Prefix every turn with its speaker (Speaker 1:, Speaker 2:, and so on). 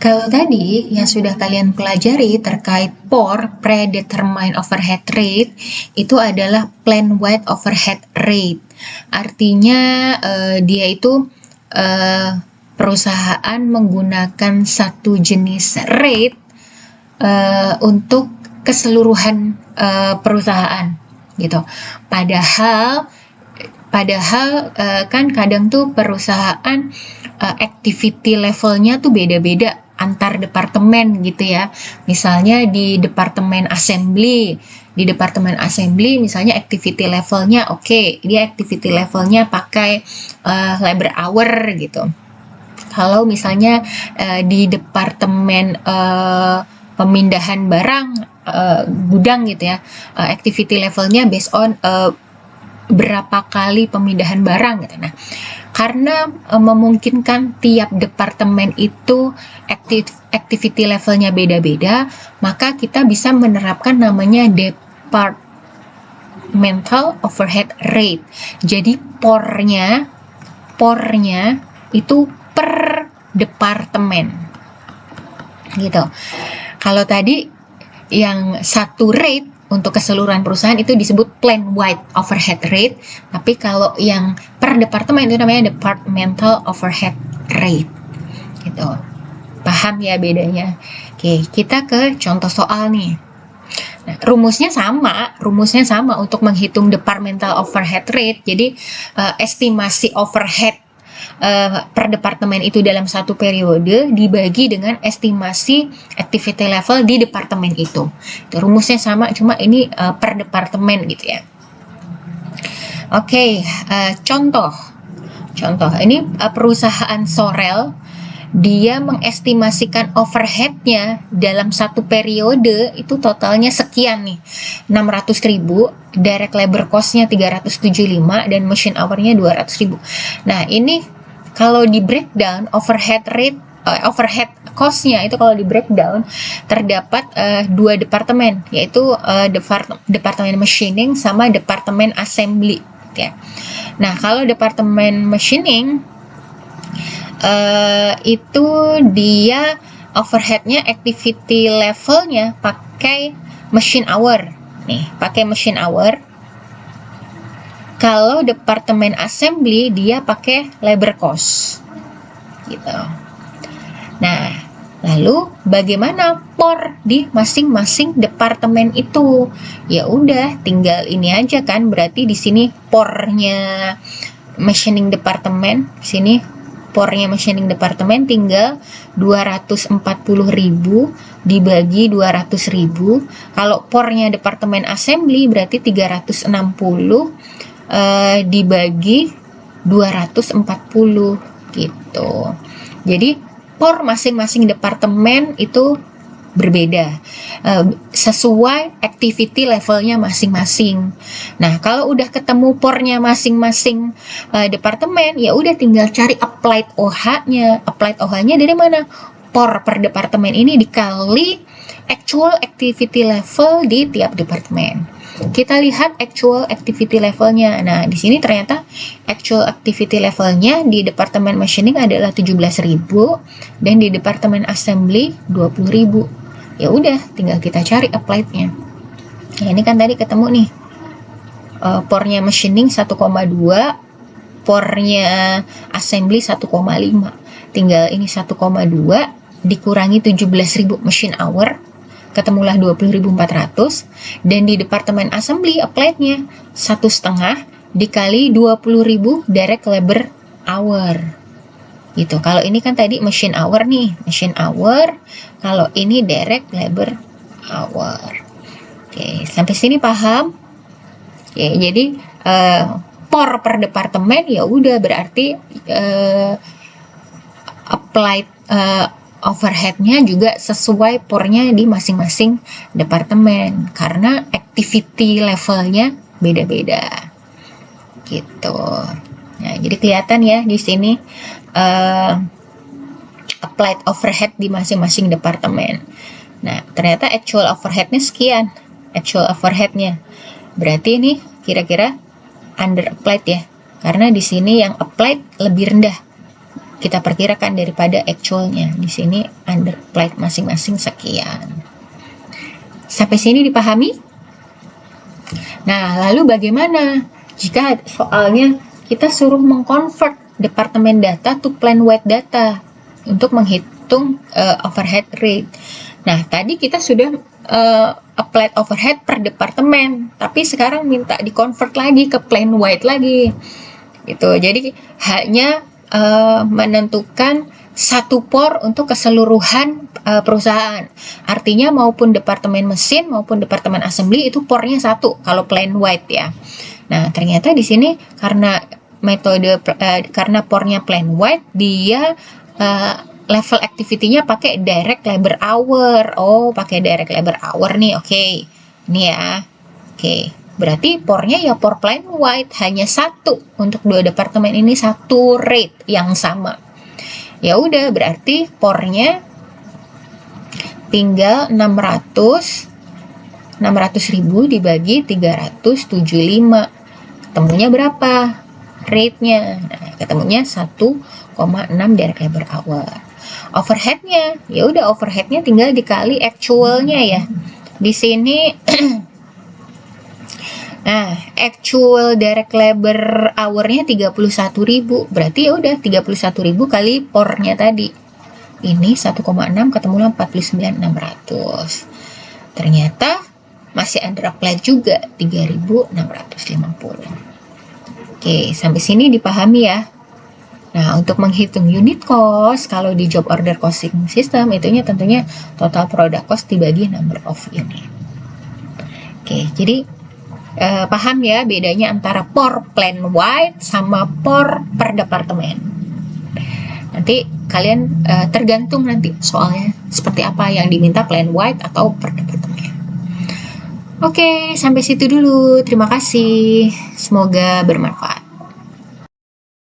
Speaker 1: Kalau tadi yang sudah kalian pelajari terkait POR, Predetermined Overhead Rate, itu adalah Plan Wide Overhead Rate. Artinya dia itu perusahaan menggunakan satu jenis rate untuk keseluruhan perusahaan gitu. Padahal kan kadang tuh perusahaan activity levelnya tuh beda-beda antar departemen gitu ya. Misalnya di departemen assembly misalnya activity levelnya dia activity levelnya pakai labor hour gitu. Kalau misalnya di departemen pemindahan barang gudang gitu ya, activity levelnya based on berapa kali pemindahan barang gitu. Nah, karena memungkinkan tiap departemen itu activity levelnya beda-beda, maka kita bisa menerapkan namanya departmental overhead rate. Jadi pornya itu per departemen gitu. Kalau tadi yang satu rate untuk keseluruhan perusahaan itu disebut plan wide overhead rate, tapi kalau yang per departemen itu namanya departmental overhead rate gitu. Paham ya bedanya? Oke, kita ke contoh soal nih. Nah, rumusnya sama untuk menghitung departmental overhead rate. Jadi estimasi overhead per departemen itu dalam satu periode dibagi dengan estimasi activity level di departemen itu. Rumusnya sama, cuma ini per departemen gitu ya. Oke, contoh ini perusahaan Sorel, dia mengestimasikan overheadnya dalam satu periode itu totalnya sekian nih, 600.000, direct labor cost-nya 375 dan machine hour-nya 200.000. Nah, ini kalau di breakdown overhead cost-nya itu kalau di breakdown terdapat dua departemen, yaitu departemen machining sama departemen assembly ya. Nah, kalau departemen machining itu dia overheadnya activity levelnya pakai machine hour nih, pakai machine hour. Kalau departemen assembly dia pakai labor cost gitu. Nah, lalu bagaimana POR di masing-masing departemen itu? Ya udah, tinggal ini aja kan, berarti di sini POR-nya machining departemen, sini POR-nya machining departemen tinggal 240.000 dibagi 200.000. Kalau POR-nya departemen assembly berarti 360 dibagi 240 gitu. Jadi POR masing-masing departemen itu berbeda sesuai activity levelnya masing-masing. Nah, kalau udah ketemu POR-nya masing-masing departemen, ya udah tinggal cari applied OH-nya. Applied OH-nya dari mana? POR per departemen ini dikali actual activity level di tiap departemen. Kita lihat actual activity levelnya. Nah, di sini ternyata actual activity levelnya di departemen machining adalah 17.000 dan di departemen assembly 20.000. Ya udah, tinggal kita cari applied-nya. Nah, ini kan tadi ketemu nih. POR-nya machining 1,2, POR-nya assembly 1,5. Tinggal ini 1,2 dikurangi 17.000 machine hour, ketemulah 20.400, dan di departemen assembly applied-nya 1,5 dikali 20.000 direct labor hour gitu. Kalau ini kan tadi machine hour nih, machine hour, kalau ini direct labor hour. Oke, sampai sini paham? Oke, jadi POR per departemen ya udah berarti applied overhead-nya juga sesuai POR-nya di masing-masing departemen karena activity levelnya beda-beda gitu. Nah, jadi kelihatan ya di sini applied overhead di masing-masing departemen. Nah, ternyata actual overhead-nya sekian, actual overhead-nya. Berarti ini kira-kira under applied ya, karena di sini yang applied lebih rendah kita perkirakan daripada actualnya. Di sini underplate masing-masing sekian. Sampai sini dipahami? Nah, lalu bagaimana jika soalnya kita suruh mengconvert departemen data to plan-wide data untuk menghitung overhead rate. Nah, tadi kita sudah applied overhead per departemen, tapi sekarang minta di-convert lagi ke plan-wide lagi. Gitu. Jadi hanya menentukan satu POR untuk keseluruhan perusahaan. Artinya maupun departemen mesin maupun departemen assembly itu POR-nya satu kalau plan-wide ya. Nah, ternyata di sini karena metode karena POR-nya plan-wide, dia level activity-nya pakai direct labor hour. Oh, pakai direct labor hour nih. Oke. Ini ya. Oke. Berarti POR-nya ya POR plan-wide, hanya satu. Untuk dua departemen ini satu rate yang sama. Ya udah, berarti POR-nya tinggal 600.000 dibagi 375. Ketemunya berapa? Rate-nya. Nah, ketemunya 1,6 direct labor hour. Overhead-nya, ya udah overhead-nya tinggal dikali actual-nya ya. Di sini nah, actual direct labor hour-nya 31.000. Berarti ya udah 31.000 kali POR-nya tadi. Ini 1,6 ketemulah 49.600. Ternyata masih underapplied juga 3.650. Oke, sampai sini dipahami ya. Nah, untuk menghitung unit cost, kalau di job order costing system, itunya tentunya total product cost dibagi number of unit. Oke, jadi paham ya bedanya antara POR plan-wide sama POR per departemen. Nanti kalian tergantung nanti soalnya seperti apa yang diminta plan-wide atau per departemen. Oke, sampai situ dulu. Terima kasih. Semoga bermanfaat.